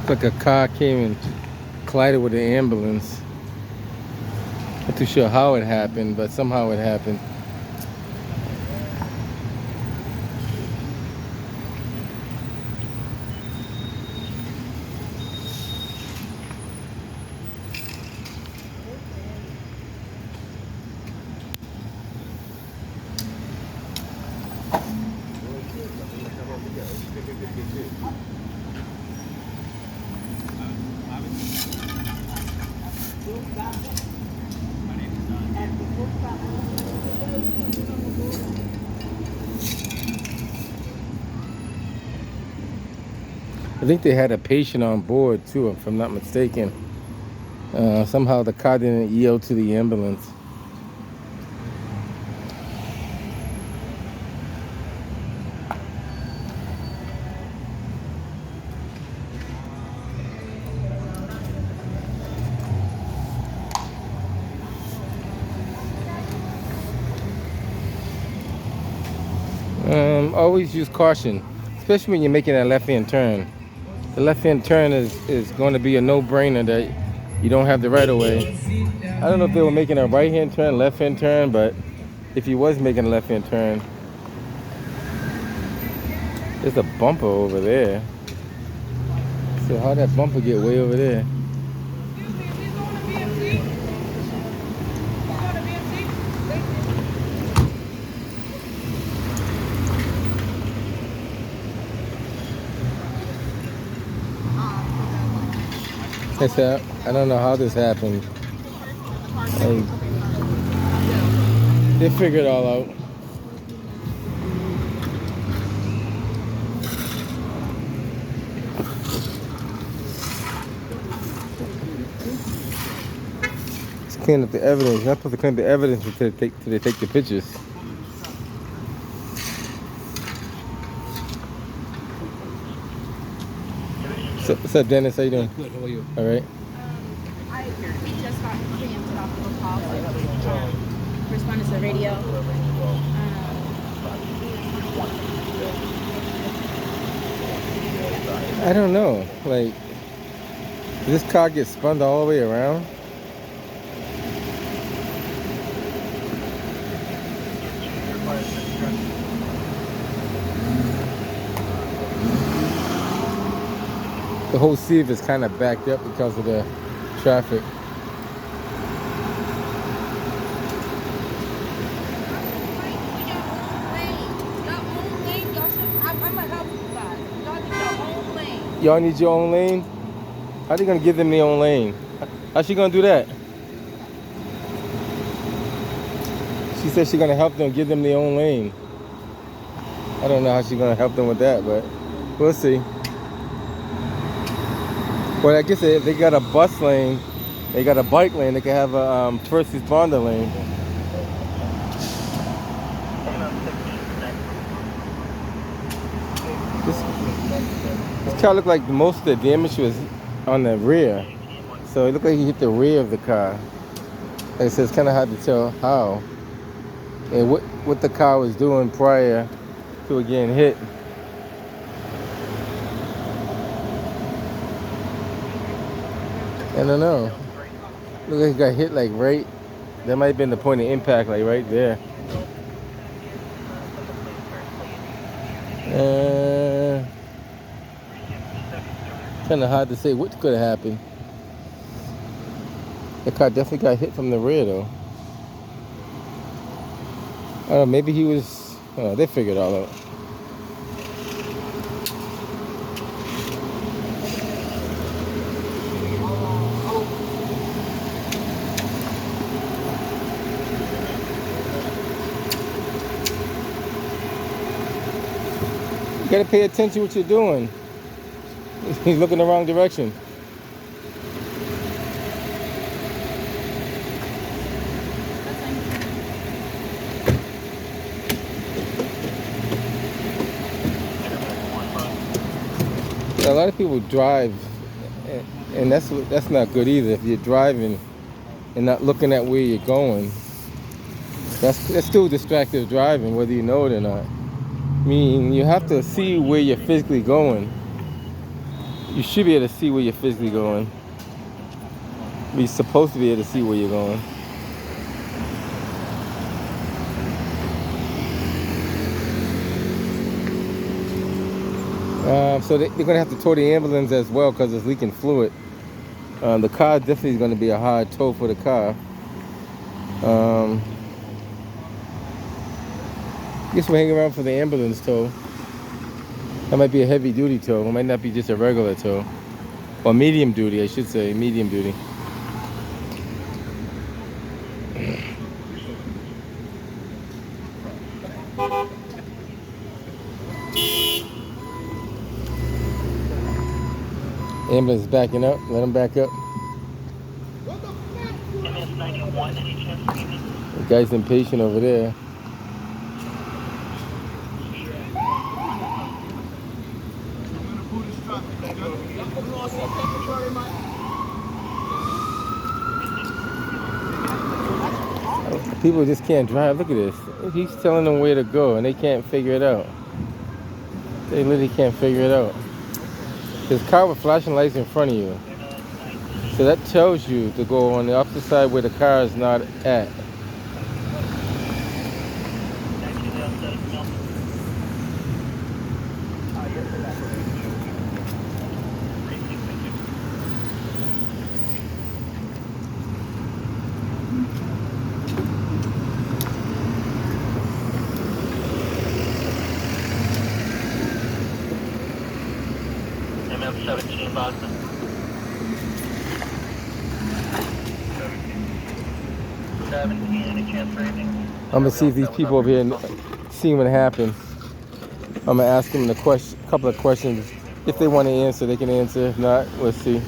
Looked like a car came and collided with an ambulance. Not too sure how it happened, but somehow it happened. I think they had a patient on board too, if I'm not mistaken. Somehow the car didn't yield to the ambulance. Always use caution, especially when you're making that left-hand turn. The left-hand turn is going to be a no-brainer that you don't have the right-of-way. I don't know if they were making a right-hand turn, left-hand turn, but if he was making a left-hand turn, there's a bumper over there. So how'd that bumper get way over there? I said, I don't know how this happened. They figured it all out. Let's clean up the evidence. You're not supposed to clean up the evidence until they take the pictures. What's up, Dennis? How you doing? Good. How are you? All right. We just got preempted off of a call, so responded to the radio. I don't know. Like, did this car get spun all the way around? The whole sieve is kind of backed up because of the traffic. Y'all need your own lane? How are they gonna give them their own lane? How's she gonna do that? She said she's gonna help them give them their own lane. I don't know how she's gonna help them with that, but we'll see. Well, I guess if they got a bus lane, they got a bike lane, they can have a first responder lane. This car looked like most of the damage was on the rear. So it looked like he hit the rear of the car. Like I said, it's kind of hard to tell how. And what the car was doing prior to it getting hit. I don't know. Look like he got hit like right. That might have been the point of impact, like right there. Kind of hard to say what could have happened. The car definitely got hit from the rear, though. I don't know, maybe he was. They figured it all out. You gotta pay attention to what you're doing. He's looking the wrong direction. A lot of people drive, and that's not good either. If you're driving and not looking at where you're going, that's still distracted driving, whether you know it or not. I mean, you have to see where you're physically going. You should be able to see where you're physically going. You're supposed to be able to see where you're going. So they're going to have to tow the ambulance as well because it's leaking fluid. The car definitely is going to be a hard tow for the car. I guess we're hanging around for the ambulance tow. That might be a heavy duty tow. It might not be just a regular tow. Or medium duty, I should say. Medium duty. Ambulance is backing up. Let them back up. The guy's impatient over there. People just can't drive. Look at this. He's telling them where to go and they can't figure it out. They literally can't figure it out. There's a car with flashing lights in front of you. So that tells you to go on the opposite side where the car is not at. EMS 17 Boston. 17, any chance for anything? I'm gonna see if these people over here see what happened. I'm gonna ask them a couple of questions. If they want to answer, they can answer. If not, let's see.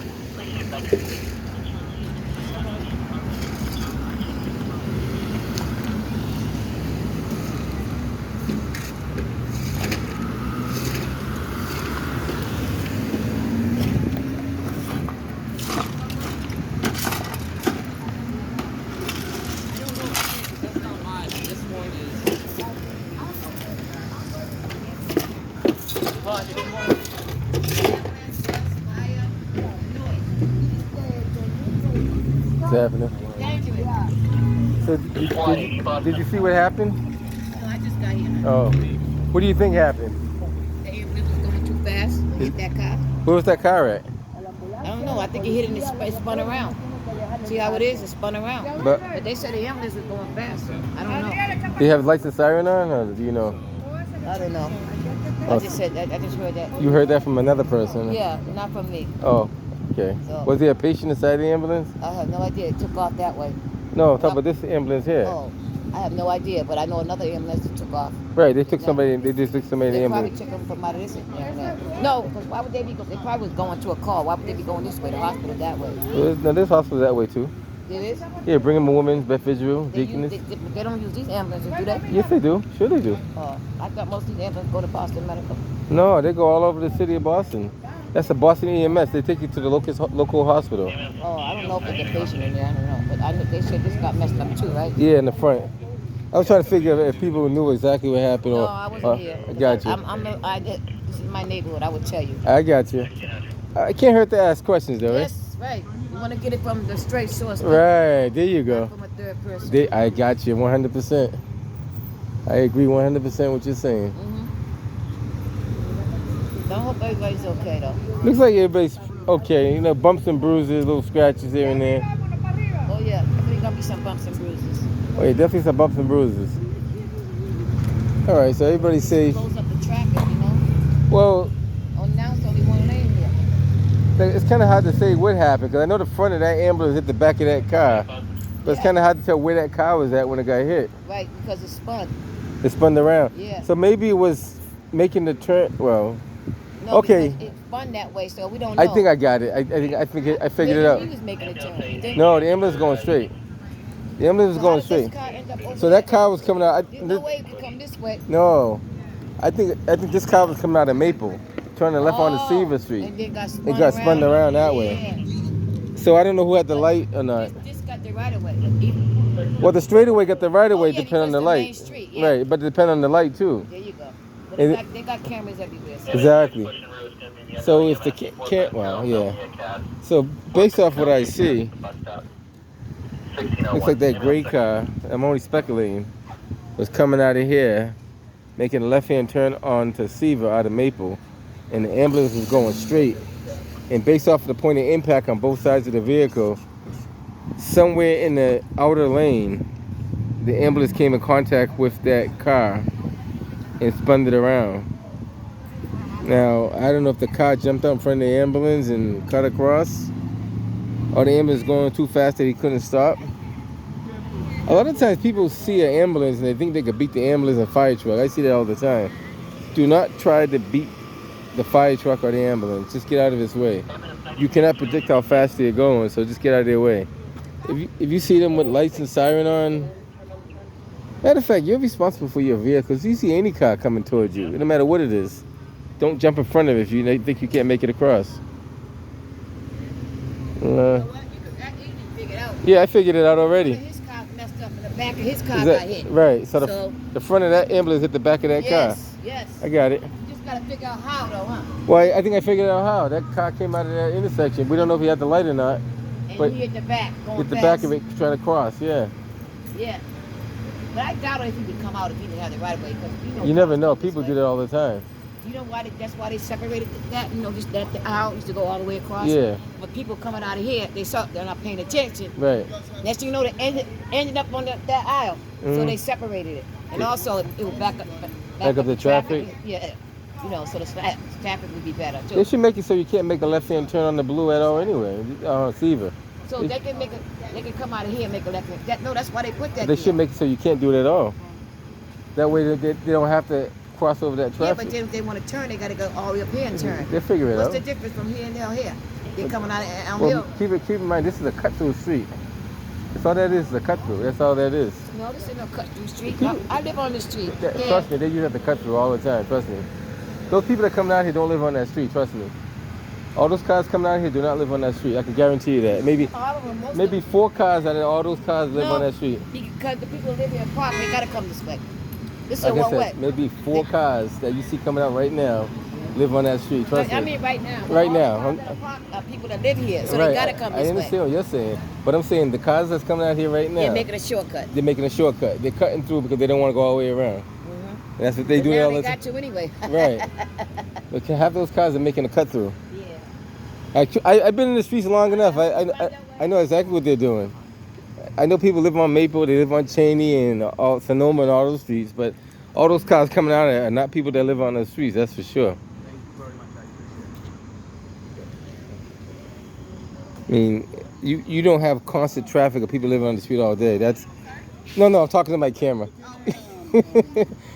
What's happening? So did you see what happened? No, I just got here. Oh, what do you think happened? The ambulance was going too fast. Hit that car. Where was that car at? I don't know. I think it hit it and it spun around. See how it is? It spun around. But they said the ambulance was going fast. I don't know. Do you have lights and siren on, or do you know? I don't know. Oh, I just heard that. you heard that from another person? Yeah, not from me. Oh, okay. So- Was there a patient inside the ambulance? I have no idea. It took off that way. No, I'm talking about this ambulance here. Oh, I have no idea, but I know another ambulance that took off. Right, they took somebody. They just took somebody in the They probably ambulance. took them from out of this ambulance. No, because why would they be? Because they probably was going to a call. Why would they be going this way? The hospital that way. No, this hospital that way too. It is. Yeah, bring them a woman, Beth Israel, They, Deaconess. they don't use these ambulances, do they? Yes, they do. Sure, they do. Oh, I thought most of these ambulances go to Boston Medical. No, they go all over the city of Boston. That's the Boston EMS. They take you to the local hospital. Oh, I don't know if there's a patient in there. I don't know, but I know they said this got messed up too, right? Yeah, in the front. I was trying to figure out if people knew exactly what happened. No, or, I wasn't here. I got you. This is my neighborhood. I would tell you. I got you. It can't hurt to ask questions, though, right? Yes, right. You want to get it from the straight source. Right, there you go. Not from a third person. I got you 100%. I agree 100% what you're saying. I hope everybody's okay though. Looks like everybody's okay. You know, bumps and bruises, little scratches here and there. Oh yeah, there's gonna be some bumps and bruises. Oh yeah, definitely some bumps and bruises. All right, so everybody's safe. Close up the traffic, you know. Well, Oh, now it's only one lane here. it's kind of hard to say what happened because I know the front of that ambulance hit the back of that car, but it's kind of hard to tell where that car was at when it got hit. Right, because it spun. It spun around. Yeah. So maybe it was making the turn. Well, No, okay. because it spun that way, so we don't know. I think I got it. I think I figured it out. He was making a turn. You think? No, the ambulance is going straight. The ambulance is So how going did this straight. car end up over So that there? car was coming out. There's no way it could come this way. No, I think this car was coming out of Maple, turning left onto Silver Street. And then got spun It got spun around that way. Yeah. So I don't know who had the light or not. This got the right of way. Well, the straightaway got the right of way, yeah, depending on because the the light. main street, yeah. Right, but depend on the light too. There you go. But And They got cameras everywhere. So. exactly. Pushing road is gonna be the So unknown if the EMS can't, 450, well, don't yeah. be a cab. So based off what I see, Bus stop. looks like 1601. that gray Ambulance car. I'm only speculating. Was coming out of here, making a left-hand turn onto Seaver out of Maple, and the ambulance was going straight. And based off of the point of impact on both sides of the vehicle, somewhere in the outer lane, the ambulance came in contact with that car and spun it around. Now, I don't know if the car jumped out in front of the ambulance and cut across, or the ambulance going too fast that he couldn't stop. A lot of times people see an ambulance and they think they could beat the ambulance and fire truck. I see that all the time. Do not try to beat the fire truck or the ambulance. Just get out of its way. You cannot predict how fast they're going, so just get out of their way. If you see them with lights and siren on, matter of fact, you're responsible for your vehicle. If you see any car coming towards you, no matter what it is, don't jump in front of it if you think you can't make it across. Yeah, I figured it out already. His car messed up and the back of his car got hit. Right, so the front of that ambulance hit the back of that car. Yes. I got it. You just gotta figure out how though, huh? Well, I think I figured out how. That car came out of that intersection. We don't know if he had the light or not. And But he hit the back, going hit the fast. back of it trying to cross, yeah. Yeah. But I doubt if he would come out if he didn't have the right of way. You never know. People do that all the time. You know why? That's why they separated that. You know, just that the aisle used to go all the way across. Yeah. But people coming out of here, they're not paying attention. Right. Next thing you know, they ended up on that aisle. So Mhm. they separated it, and also it would back Back up the traffic? Yeah. You know, so the traffic would be better too. They should make it so you can't make a left-hand turn on the blue at all anyway. Seaver. So they can come out of here and make a left hand. That's why they put that. They there. should make it so you can't do it at all. That way they don't have to cross over that Yeah, traffic. but then if they want to turn, they got to go all the way up here and turn. They'll figure it What's out. the difference from here and down here? They're coming out of Elm Well, Hill. keep in mind, this is a cut-through street. That's all that is a cut-through. That's all that is. No, this ain't no cut-through street. I live on the street. Trust me, they use that to cut through all the time. Trust me. Those people that come out here don't live on that street. Trust me. All those cars coming out here do not live on that street. I can guarantee you that. Maybe All of them, most maybe of them. 4 cars out of all those cars live on that street. Because the people who live here in Park, they got to come this way. This is Like a I one way. said, maybe 4 cars that you see coming out right now live on that street. Trust I me. mean, right now. Right All now. the cars that are parked are people that live here, so Right. they got to come I this understand way. what you're saying, but I'm saying the cars that's coming out here right now, They're making a shortcut. they're making a shortcut. They're cutting through because they don't want to go all the way around. And that's what they do now all they the time. got you anyway. Right. But can have those cars that making a cut through. Yeah. I've been in the streets long enough. I know exactly what they're doing. I know people live on Maple, they live on Cheney and Sonoma and all those streets, but all those cars coming out are not people that live on those streets, that's for sure. I mean, you don't have constant traffic of people living on the street all day. No, I'm talking to my camera.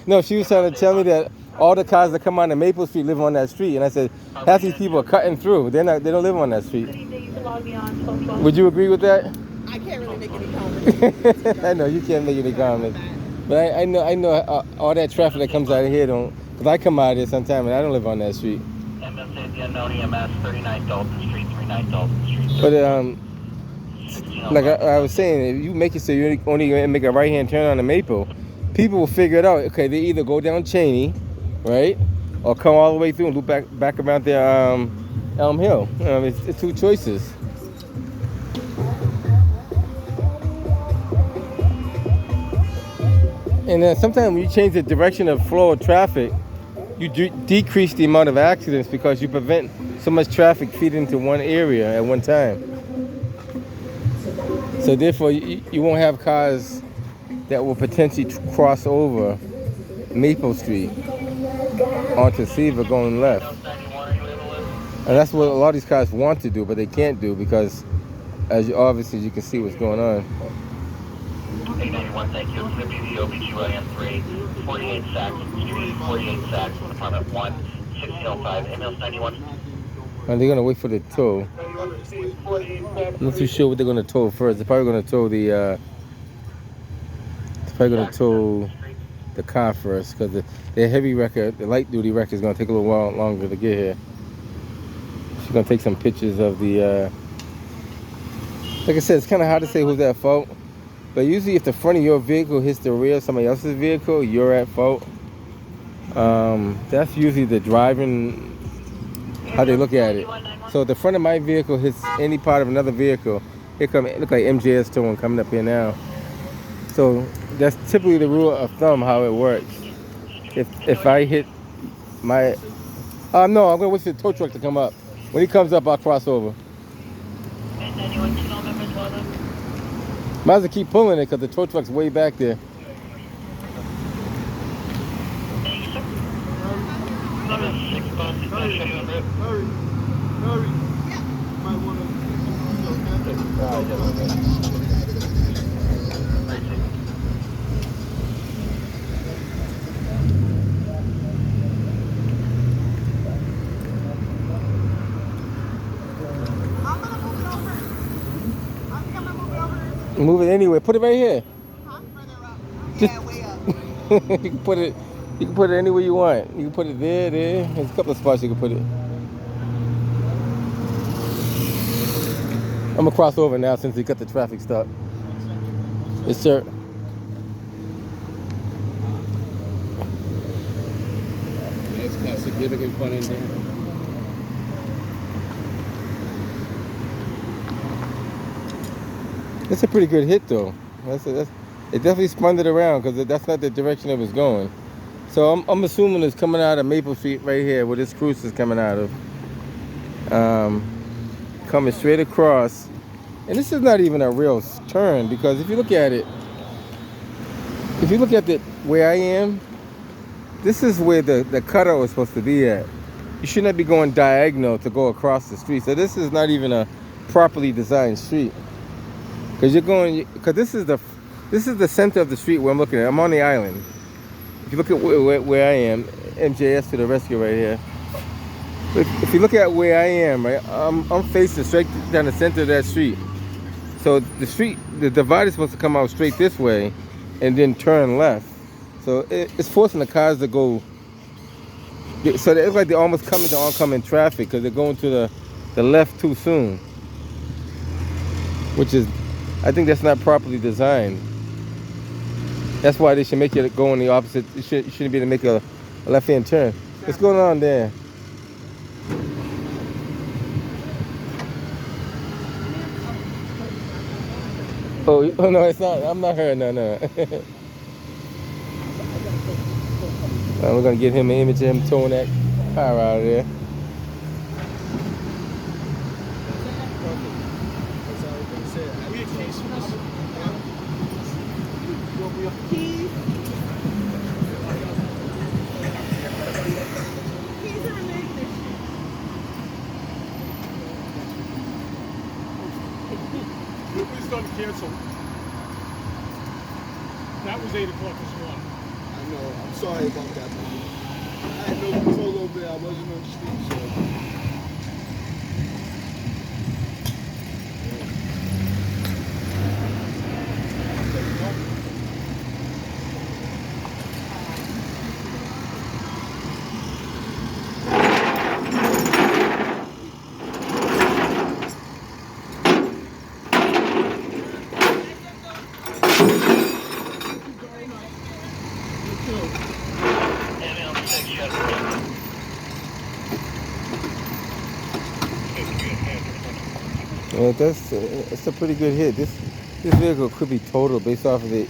No, she was trying to tell me that all the cars that come on the Maple Street live on that street, and I said half these people are cutting through. They don't live on that street. Would you agree with that? I can't really make any comments. I know you can't make any comments, but I know all that traffic that comes out of here don't. Cause I come out of here sometime and I don't live on that street. MS the unknown EMS 39 Dalton Street, 39 Dalton Street. But like I was saying, if you make it so you only gonna make a right-hand turn on the Maple, people will figure it out. Okay, they either go down Cheney, right, or come all the way through and loop back around there Elm Hill. It's 2 choices. And then sometimes when you change the direction of flow of traffic, you decrease the amount of accidents because you prevent so much traffic feeding into one area at one time. So therefore, you won't have cars that will potentially cross over Maple Street onto Seaver going left. And that's what a lot of these cars want to do, but they can't do because, obviously, you can see what's going on. 891, thank you. It's going to be the OBGYN 3, 48 Saxon Street, 48 Saxon, apartment 1, 1605, ambulance 91. And they're going to wait for the tow. I'm not too sure what they're going to tow first. They're probably going to tow the car first because the heavy wrecker, the light duty wrecker is going to take a little while longer to get here. She's going to take some pictures of the, like I said, it's kind of hard to say who's at fault. But usually if the front of your vehicle hits the rear of somebody else's vehicle, you're at fault. That's usually the driving, how they look at it. So the front of my vehicle hits any part of another vehicle. Here come, it look like MJS towing coming up here now. So that's typically the rule of thumb how it works. If I hit my, no, I'm gonna wait for the tow truck to come up. When he comes up, I'll cross over. Might as well keep pulling it because the tow truck's way back there. Move it anywhere. Put it right here. Just, you can put it. You can put it anywhere you want. You can put it there. There's a couple of spots you can put it. I'm gonna cross over now since we got the traffic stop. Yes, sir. It's got significant fun in there. That's a pretty good hit, though. It definitely spun it around because that's not the direction it was going. So I'm assuming it's coming out of Maple Street right here, where this cruise is coming out of. Coming straight across. And this is not even a real turn because if you look at it, where I am, this is where the cutout is supposed to be at. You should not be going diagonal to go across the street. So this is not even a properly designed street. Because this is the center of the street where I'm looking at. I'm on the island. If you look at where I am, MJS to the rescue right here. If you look at where I am, right, I'm facing straight down the center of that street. So the divide is supposed to come out straight this way, and then turn left. So it's forcing the cars to go. So it looks like they're almost coming to oncoming traffic because they're going to the left too soon, which is. I think that's not properly designed. That's why they should make it go in the opposite. You shouldn't be able to make a left-hand turn. What's going on there? Oh no, it's not. I'm not her. No. We're gonna get him an image of him towing that car out of there. Cancel. That was 8 o'clock this morning. I know. I'm sorry about that. I had no control over it. I wasn't on the street, so. Well, it's a pretty good hit. This vehicle could be totaled based off of the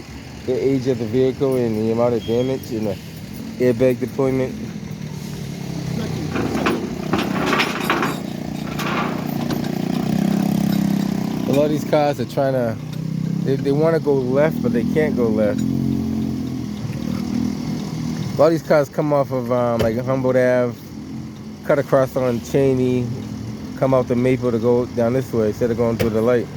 age of the vehicle and the amount of damage and the airbag deployment. A lot of these cars are trying to, they want to go left, but they can't go left. A lot of these cars come off of like Humboldt Ave, cut across on Cheney, come out the Maple to go down this way instead of going through the light.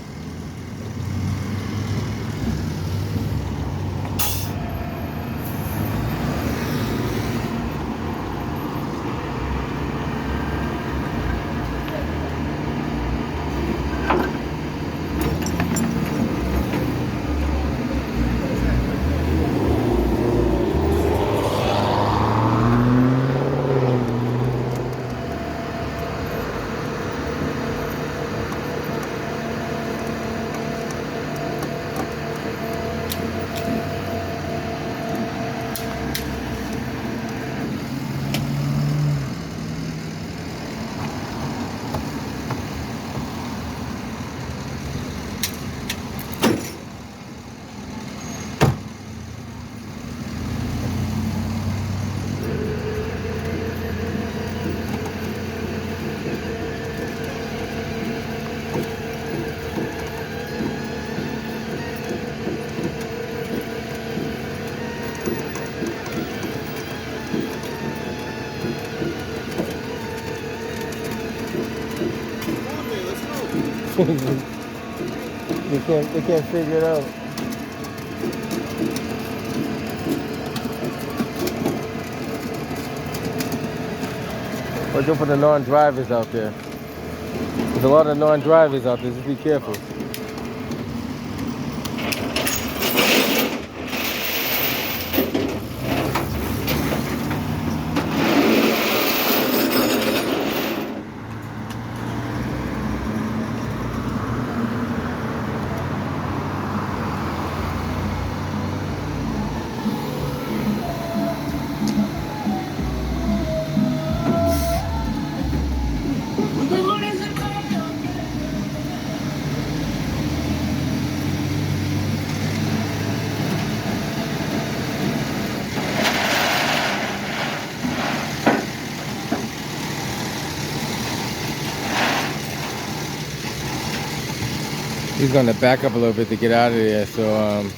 They can't figure it out. Watch out for the non-drivers out there. There's a lot of non-drivers out there. Just be careful. He's gonna back up a little bit to get out of there, so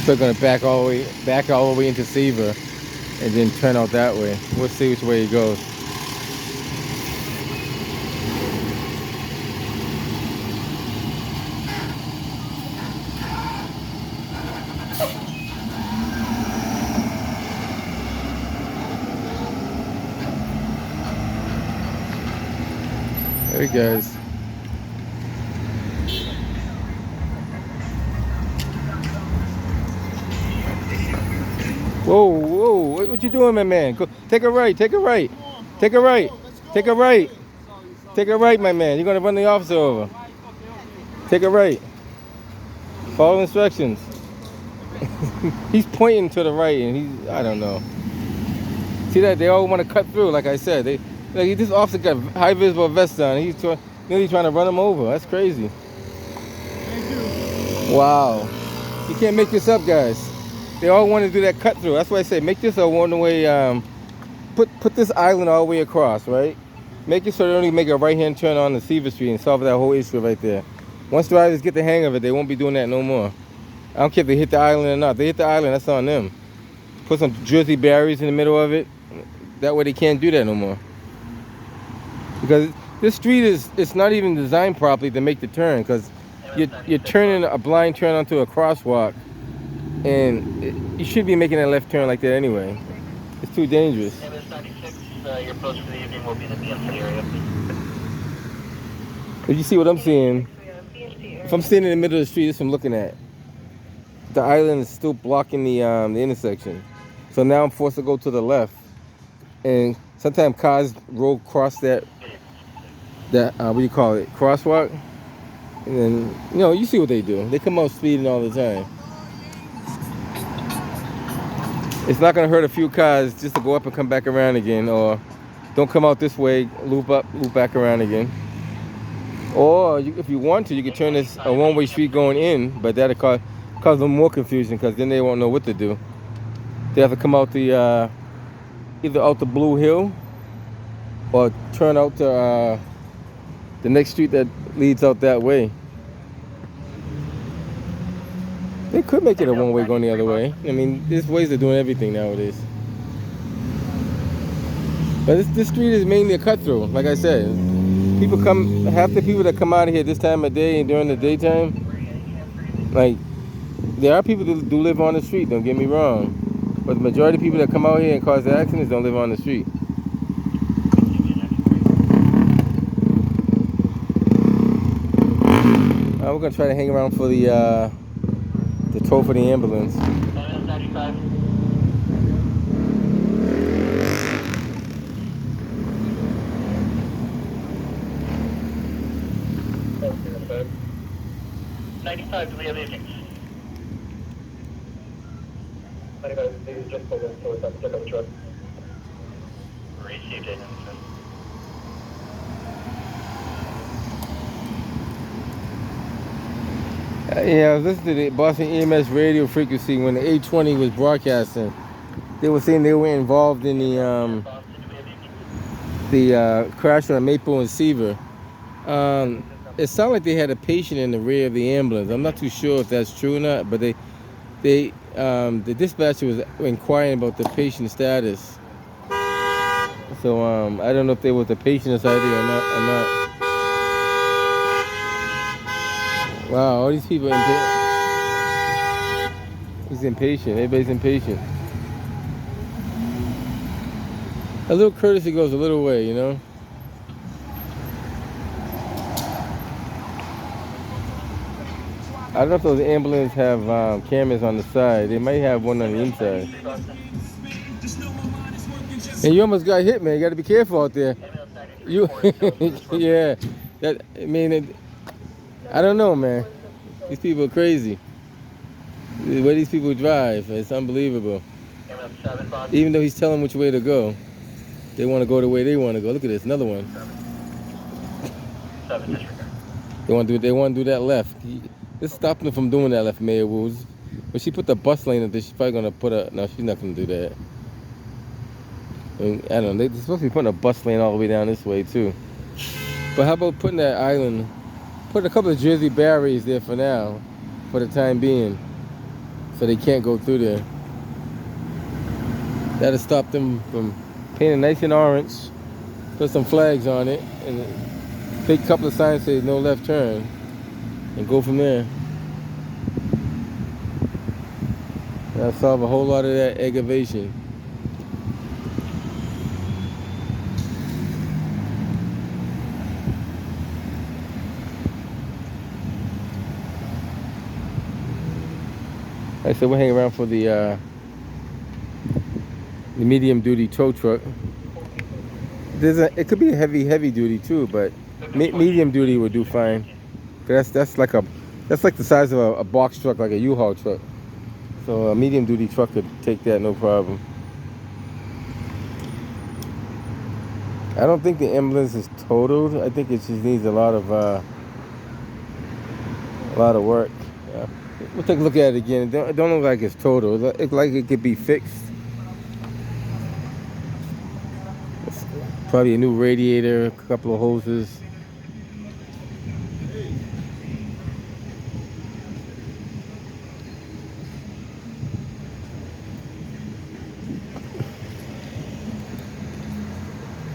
still gonna back all the way into Seaver and then turn out that way. We'll see which way he goes. There he goes. Whoa, whoa, what you doing, my man? Go, take a right, take a right. Take a right, take a right. Take a right, my man. You're gonna run the officer over. Take a right. Follow instructions. He's pointing to the right and I don't know. See that? They all want to cut through, like I said. Like this officer got high visible vest on. He's nearly trying to run him over. That's crazy. Wow. You can't make this up, guys. They all want to do that cut through. That's why I say make this a one-way. Put this island all the way across, right? Make it so they only make a right-hand turn on the Seaver Street and solve that whole issue right there. Once drivers get the hang of it, they won't be doing that no more. I don't care if they hit the island or not. If they hit the island, that's on them. Put some Jersey barriers in the middle of it. That way they can't do that no more. Because this street it's not even designed properly to make the turn, because you're turning a blind turn onto a crosswalk, and you should be making a left turn like that anyway. It's too dangerous. EMS 96, your approach for the evening will be in the BMC area. If you see what I'm seeing, if I'm standing in the middle of the street, this is what I'm looking at. The island is still blocking the intersection, so now I'm forced to go to the left. And sometimes cars roll across that what do you call it, crosswalk, and then you see what they do. They come out speeding all the time. It's not gonna hurt a few cars just to go up and come back around again, or don't come out this way, loop up, loop back around again. Or if you want to, you can turn this a one-way street going in, but that'll cause them more confusion, because then they won't know what to do. They have to come out the either out the Blue Hill or turn out to the next street that leads out that way. They could make it a one-way going the other way. I mean, there's ways of doing everything nowadays. But this street is mainly a cut-through, like I said. Half the people that come out of here this time of day and during the daytime, like, there are people that do live on the street, don't get me wrong. But the majority of people that come out here and cause accidents don't live on the street. We're gonna try to hang around for the tow for the ambulance. EMS 95. 95, do we have anything? 95, they just pulled in, so it's up, took up a truck. Received it. Yeah, I was listening to the Boston EMS radio frequency when the 820 was broadcasting. They were saying they were involved in the crash on Maple and Seaver. It sounded like they had a patient in the rear of the ambulance. I'm not too sure if that's true or not, but the dispatcher was inquiring about the patient status. So I don't know if there was a patient inside there or not. Wow, all these people he's impatient. Everybody's impatient. A little courtesy goes a little way, you know. I don't know if those ambulances have cameras on the side. They might have one on the inside. And you almost got hit, man. You got to be careful out there. You, yeah. That I mean, I don't know, man. These people are crazy. The way these people drive, it's unbelievable. Even though he's telling them which way to go, they want to go the way they want to go. Look at this, another one. They want to do that left. This stopped them from doing that left, Mayor Woods. When she put the bus lane up there, she's probably gonna put a. No, she's not gonna do that. I don't know. They're supposed to be putting a bus lane all the way down this way too. But how about putting that island? Put a couple of Jersey barriers there for now, for the time being, so they can't go through there. That'll stop them from painting nice and orange, put some flags on it, and a big couple of signs say no left turn, and go from there. That'll solve a whole lot of that aggravation. Like I said, we're hanging around for the medium duty tow truck. It could be a heavy duty too, but medium duty would do fine. That's like the size of a box truck, like a U-Haul truck. So a medium duty truck could take that no problem. I don't think the ambulance is totaled. I think it just needs a lot of work. Yeah. We'll take a look at it again. It don't look like it's total. It looks like it could be fixed. It's probably a new radiator, a couple of hoses.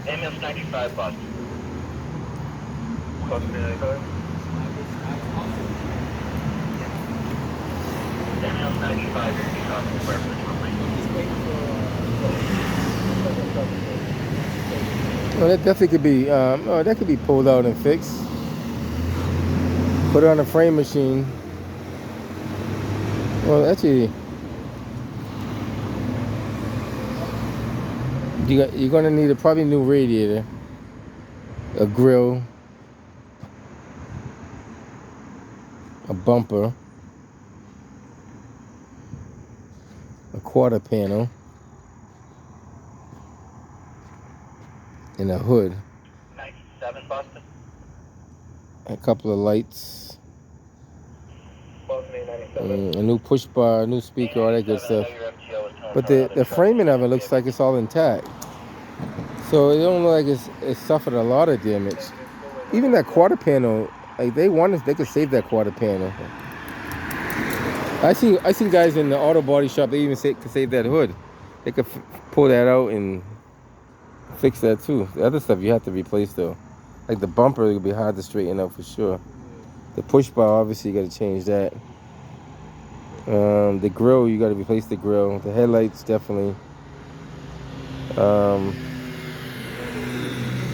EMS 95 bus. Close to 95. EMS 95 is becoming reference. Well, that definitely could be. That could be pulled out and fixed. Put it on a frame machine. Well, actually, you're gonna need a probably new radiator, a grill, a bumper, a quarter panel, and a hood. 97 Boston. A couple of lights, a new push bar, a new speaker, all that good stuff. But the framing of it looks like it's all intact. So it don't look like it's suffered a lot of damage. Even that quarter panel, like they could save that quarter panel. I seen guys in the auto body shop, they even could save that hood. They could pull that out and fix that too. The other stuff you have to replace though. Like the bumper, it would be hard to straighten out for sure. The push bar, obviously you got to change that. The grill, you got to replace the grill. The headlights, definitely.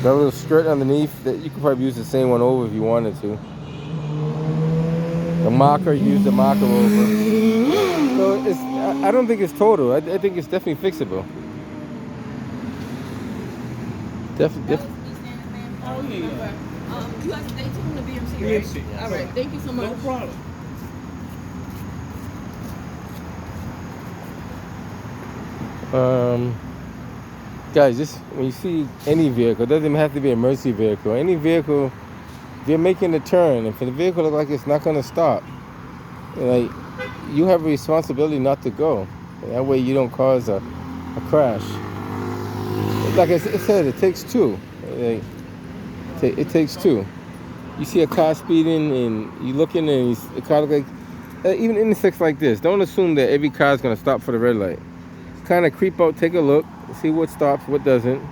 That little skirt underneath, that you could probably use the same one over if you wanted to. The marker, use the marker over. So I don't think it's total. I think it's definitely fixable. Definitely. Oh, yeah. You guys stay tuned to BMC, right? BMC. All right, thank you so much. No problem. Guys, just when you see any vehicle, it doesn't even have to be a emergency vehicle. Any vehicle, if you're making a turn, if the vehicle looks like it's not going to stop, like you have a responsibility not to go. That way you don't cause a crash. Like I said, it takes two. It takes two. You see a car speeding and you looking and the car look like, even intersects like this, don't assume that every car is going to stop for the red light. Kind of creep out, take a look, see what stops, what doesn't.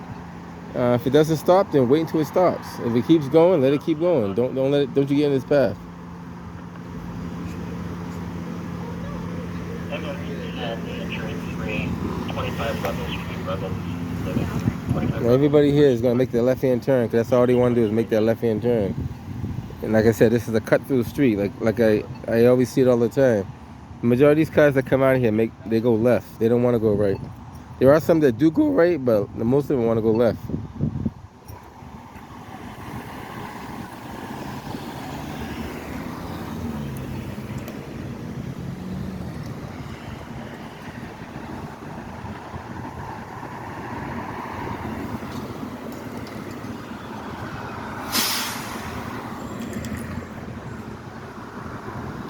If it doesn't stop, then wait until it stops. If it keeps going, let it keep going. Don't you get in its path. Everybody here is going to make the left-hand turn because that's all they want to do is make that left-hand turn. And like I said, this is a cut through the street. Like I always see it all the time. The majority of these cars that come out here, they go left. They don't want to go right. There are some that do go right, but most of them want to go left.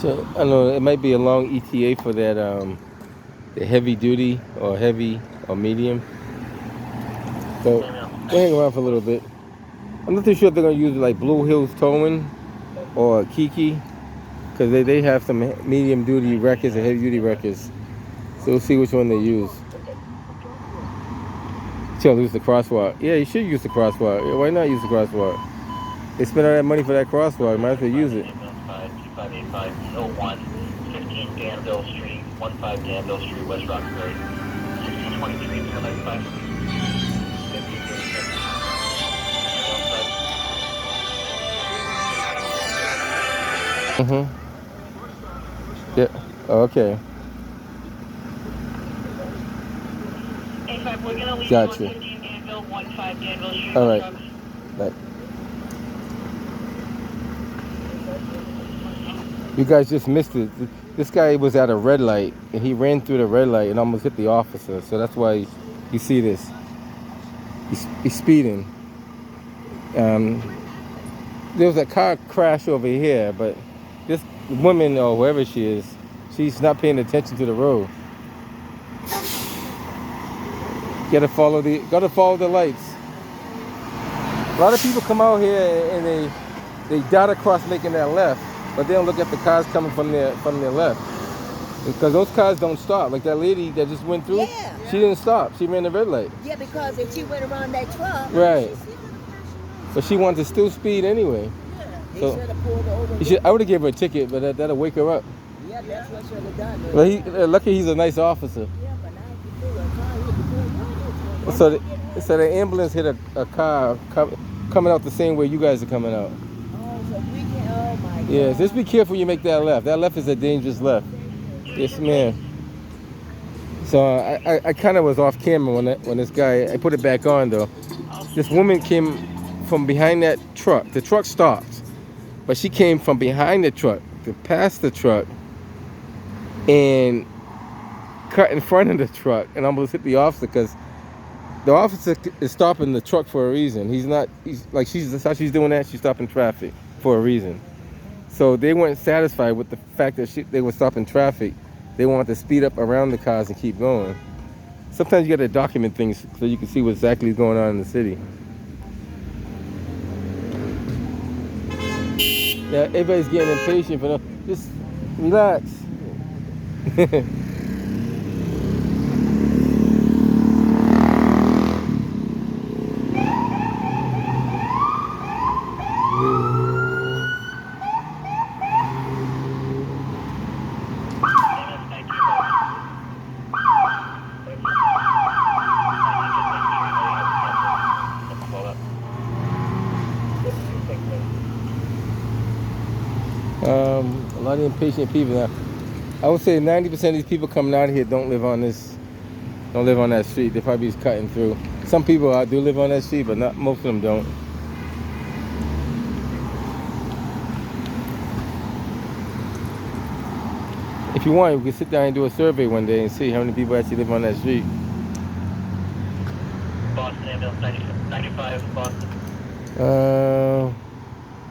So, I know it might be a long ETA for that the heavy duty or heavy or medium. So we'll hang around for a little bit. I'm not too sure if they're gonna use like Blue Hills Towing or Kiki, because they have some medium duty records and heavy duty records. So we'll see which one they use. She'll use the crosswalk. Yeah, you should use the crosswalk. Yeah, why not use the crosswalk? They spend all that money for that crosswalk. Might as well use it. 15 Danville Street, 15 Danville Street, West Roxbury, 1623 095. Yeah. Okay. Gotcha. All right. Right. You guys just missed it. This guy was at a red light, and he ran through the red light and almost hit the officer. So that's why you see this. He's speeding. There was a car crash over here, but this woman or whoever she is, she's not paying attention to the road. Gotta follow the lights. A lot of people come out here and they dot across making that left, but they don't look at the cars coming from their left, because those cars don't stop. Like that lady that just went through, she didn't stop. She ran the red light. Yeah, because if she went around that truck, right. But she wanted to still speed anyway. They So should have pulled her over. I would have gave her a ticket, but that'll wake her up. Yeah, that's what should have done. Well, lucky he's a nice officer. Yeah, but now if you do a car, you can So the ambulance hit a car coming out the same way you guys are coming out. Oh, so we can. Oh my God. Yeah, just be careful you make that left. That left is a dangerous left. Yes, ma'am. So I kind of was off camera when this guy. I put it back on though. This woman came from behind that truck. The truck stopped, but she came from behind the truck to pass the truck and cut in front of the truck and almost hit the officer, because the officer is stopping the truck for a reason. That's how she's doing that. She's stopping traffic for a reason. So they weren't satisfied with the fact that they were stopping traffic. They wanted to speed up around the cars and keep going. Sometimes you got to document things so you can see what exactly is going on in the city. Yeah, everybody's getting impatient for them. Just relax. A lot of impatient people now. I would say 90% of these people coming out here don't live on that street. They probably just cutting through. Some people do live on that street, but not most of them don't. If you want, we can sit down and do a survey one day and see how many people actually live on that street. Boston ambulance 95 Boston.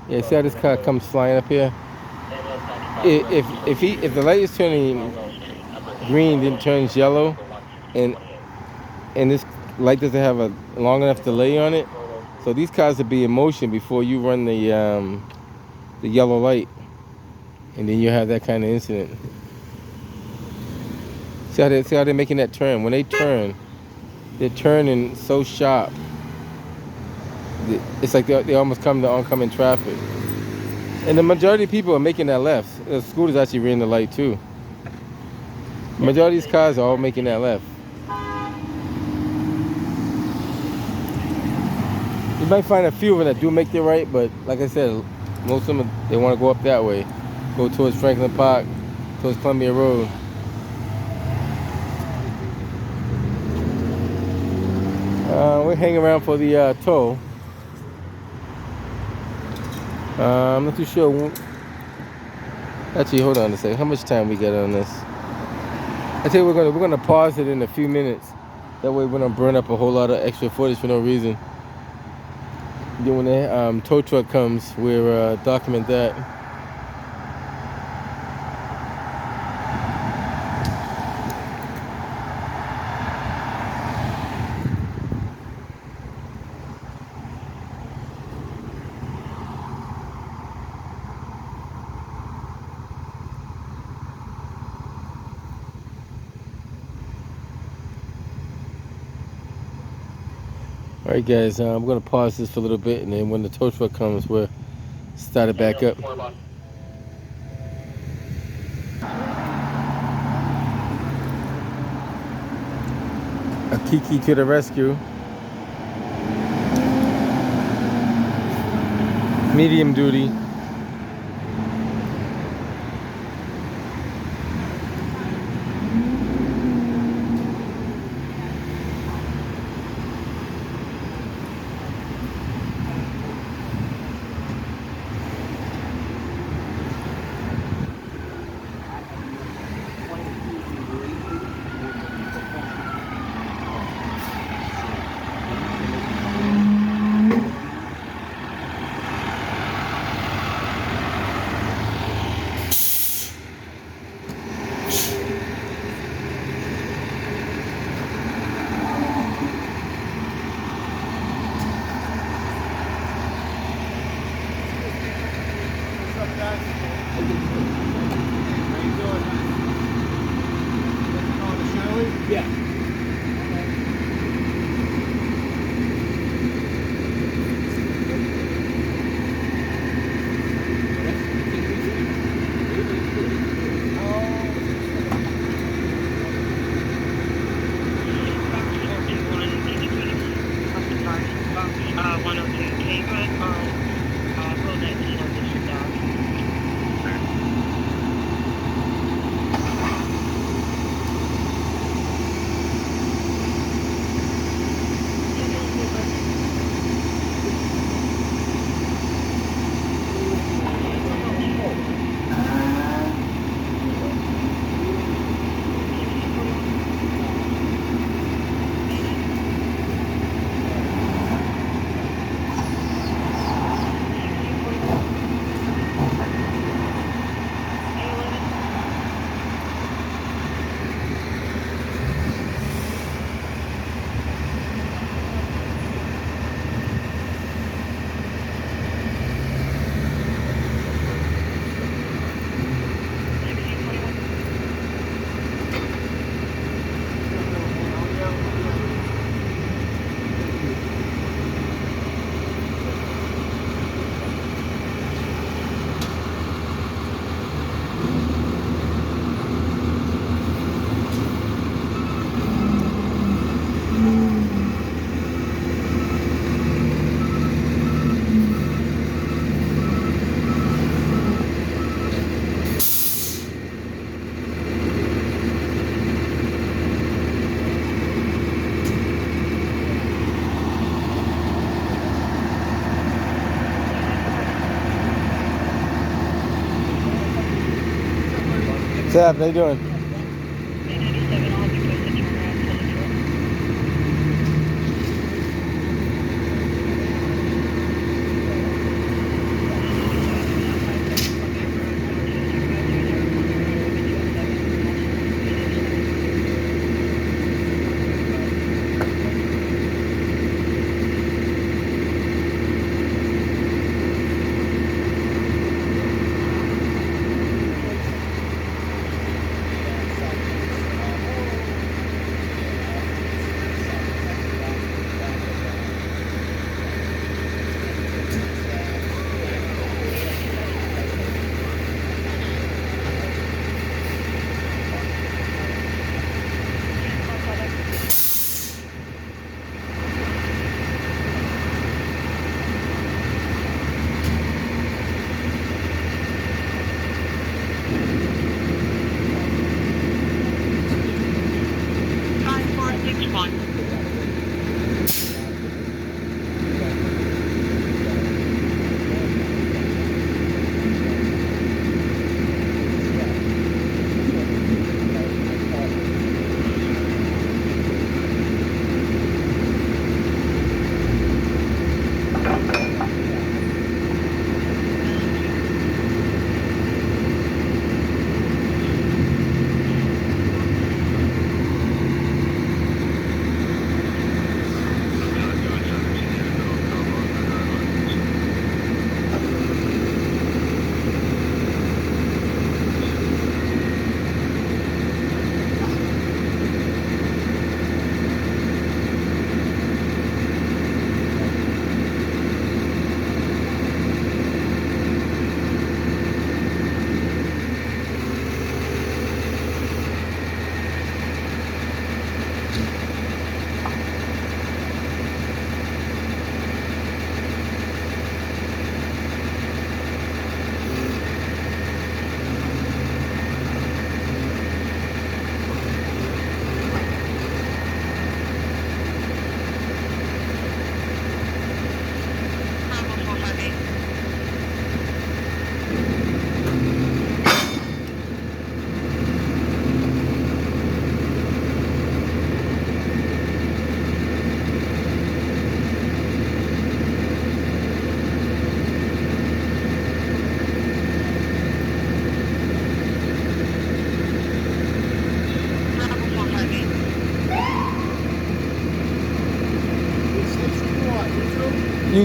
Yeah, see how this car comes flying up here? If the light is turning green, then turns yellow, and this light doesn't have a long enough delay on it, so these cars will be in motion before you run the the yellow light, and then you have that kind of incident. See how they're making that turn? When they turn, they're turning so sharp. It's like they almost come to oncoming traffic. And the majority of people are making that left. The scooters actually ran the light too. The majority of these cars are all making that left. You might find a few of them that do make the right, but like I said, most of them, they want to go up that way. Go towards Franklin Park, towards Columbia Road. We're hanging around for the toll. I'm not too sure. Actually, hold on a second. How much time we got on this? I tell you, we're gonna pause it in a few minutes. That way, we don't burn up a whole lot of extra footage for no reason. Then when the tow truck comes, we'll document that. Alright guys, I'm going to pause this for a little bit, and then when the tow truck comes, we'll start it back up. A Kiki to the rescue. Medium duty. Yeah. What's up? How you doing?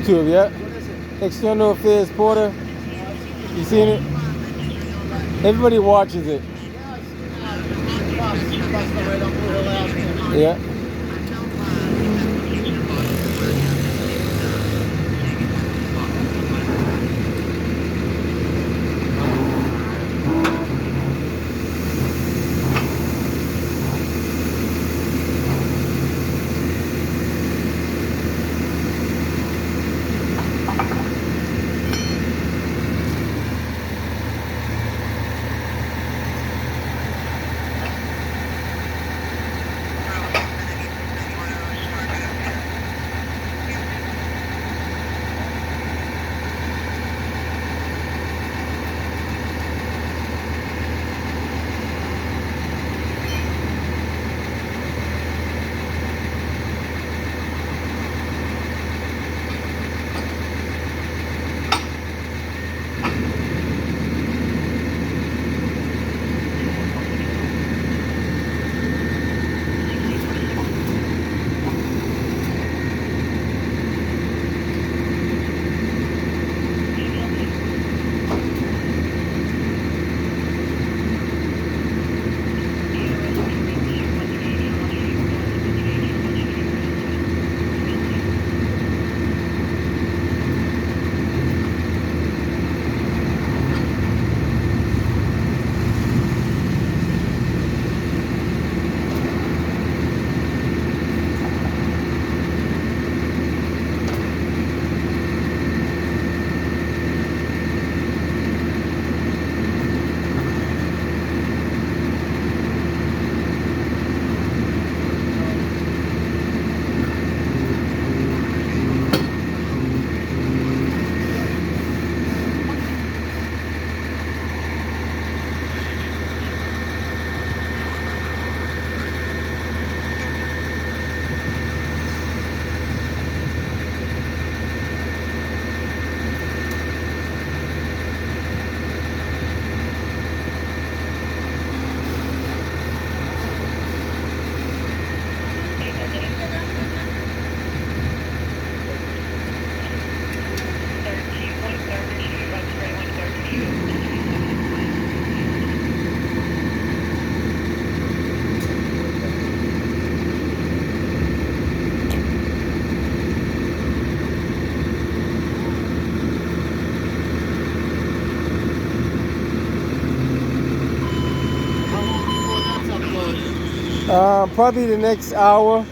YouTube, yeah. What is it? External Affairs Porter. You seen it? Everybody watches it. Yeah, I see it. Cross the right up Blue Hill Ave. Yeah. Probably the next hour.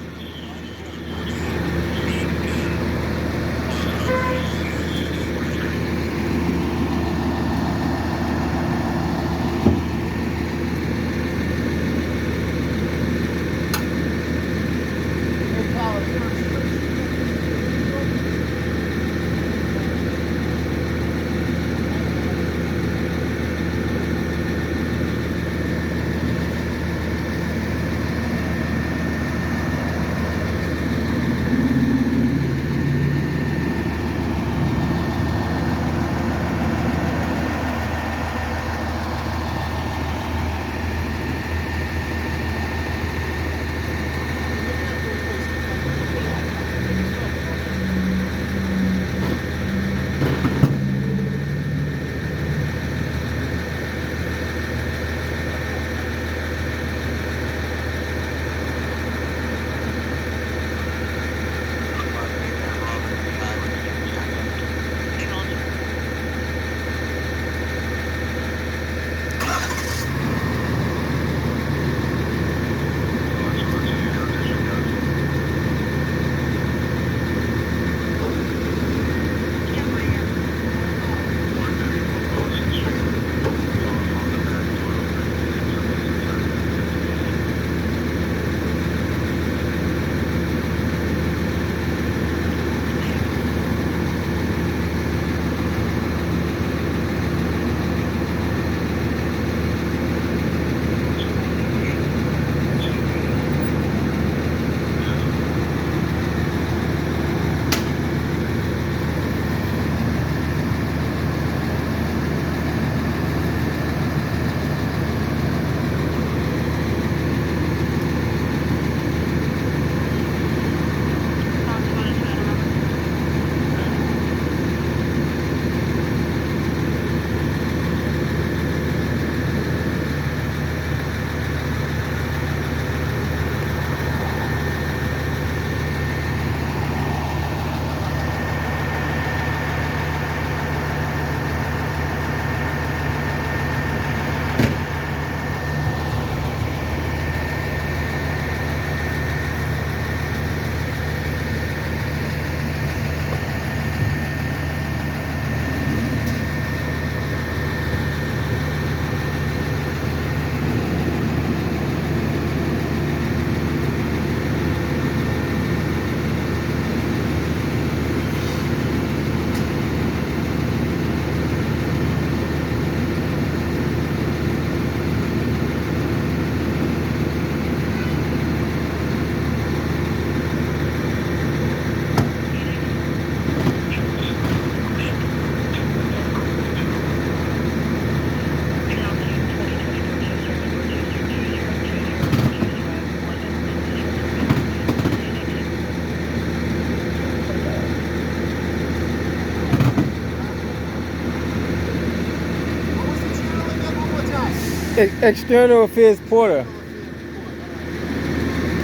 External affairs porter.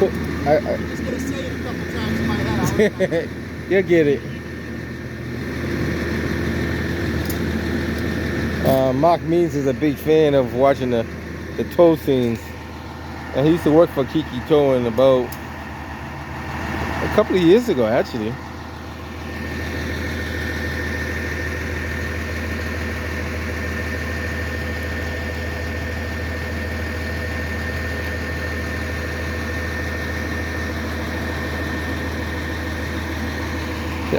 Just gonna say it a couple times in my head. You'll get it. Mark Means is a big fan of watching the tow scenes. And he used to work for Kiki Towing about a couple of years ago, actually.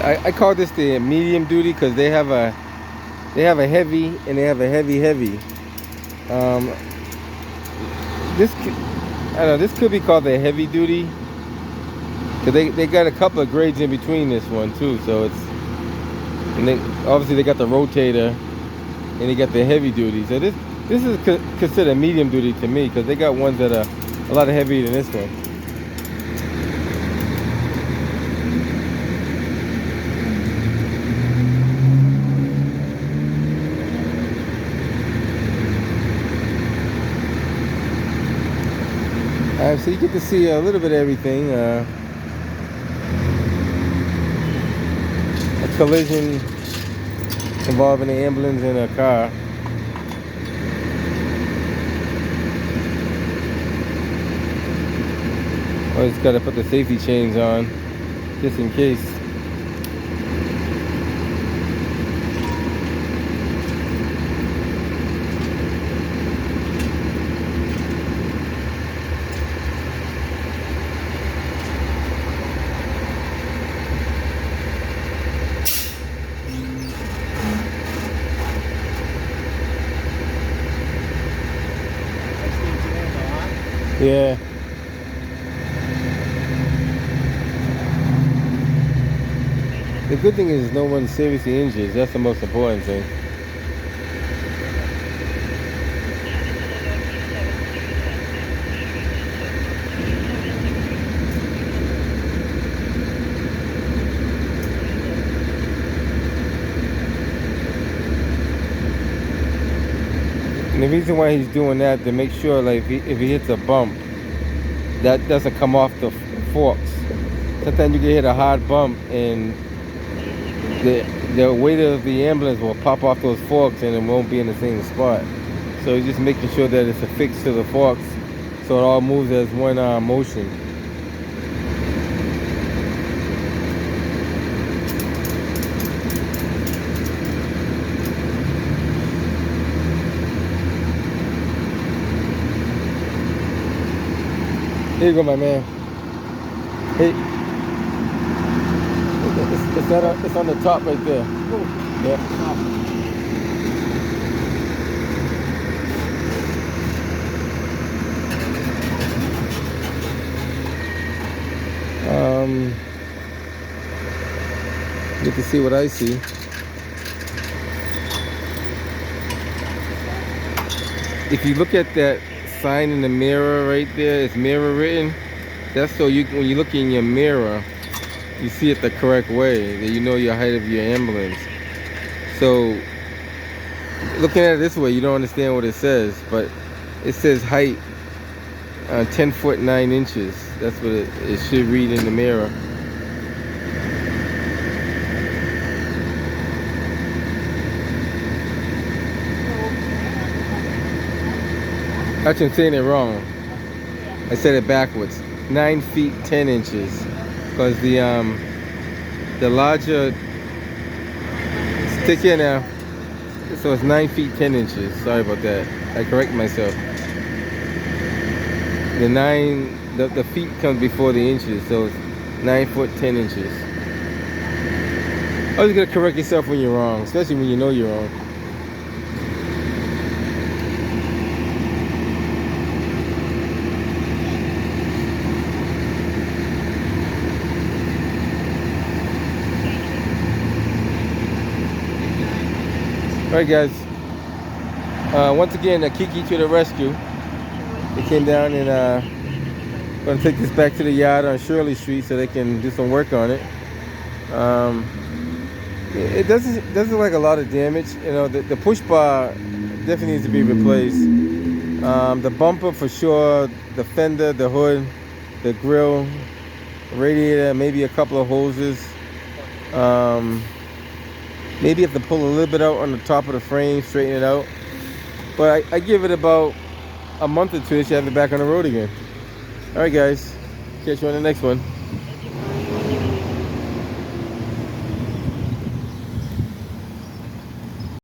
I call this the medium duty because they have a heavy and they have a heavy. I don't know, this could be called the heavy duty because they got a couple of grades in between this one too. So it's, and obviously they got the rotator and they got the heavy duty. So this is considered medium duty to me because they got ones that are a lot heavier than this one. So you get to see a little bit of everything. A collision involving an ambulance and a car. Always got to put the safety chains on, just in case. Yeah. The good thing is no one's seriously injured. That's the most important thing. And the reason why he's doing that, to make sure, like, if he hits a bump, that doesn't come off the forks. Sometimes you can hit a hard bump and the weight of the ambulance will pop off those forks and it won't be in the same spot. So he's just making sure that it's affixed to the forks so it all moves as one motion. Here you go, my man. Hey, it's on the top right there. Yeah. Get to see what I see. If you look at that sign in the mirror right there, it's mirror written. That's so when you look in your mirror, you see it the correct way, that you know your height of your ambulance. So looking at it this way, you don't understand what it says, but it says height 10 foot 9 inches. That's what it should read in the mirror. Actually, I'm saying it wrong. I said it backwards. 9 feet 10 inches, because the larger stick here now, so it's 9 feet 10 inches. Sorry about that. I correct myself. The feet comes before the inches, so it's 9 foot 10 inches. Always gotta correct yourself when you're wrong, especially when you know you're wrong. Alright guys, once again, Kiki to the rescue. They came down and going to take this back to the yard on Shirley Street so they can do some work on it. It doesn't look like a lot of damage. You know, the push bar definitely needs to be replaced. The bumper for sure, the fender, the hood, the grill, radiator, maybe a couple of hoses. Maybe have to pull a little bit out on the top of the frame, straighten it out. But I give it about a month or two, you should have it back on the road again. All right, guys. Catch you on the next one.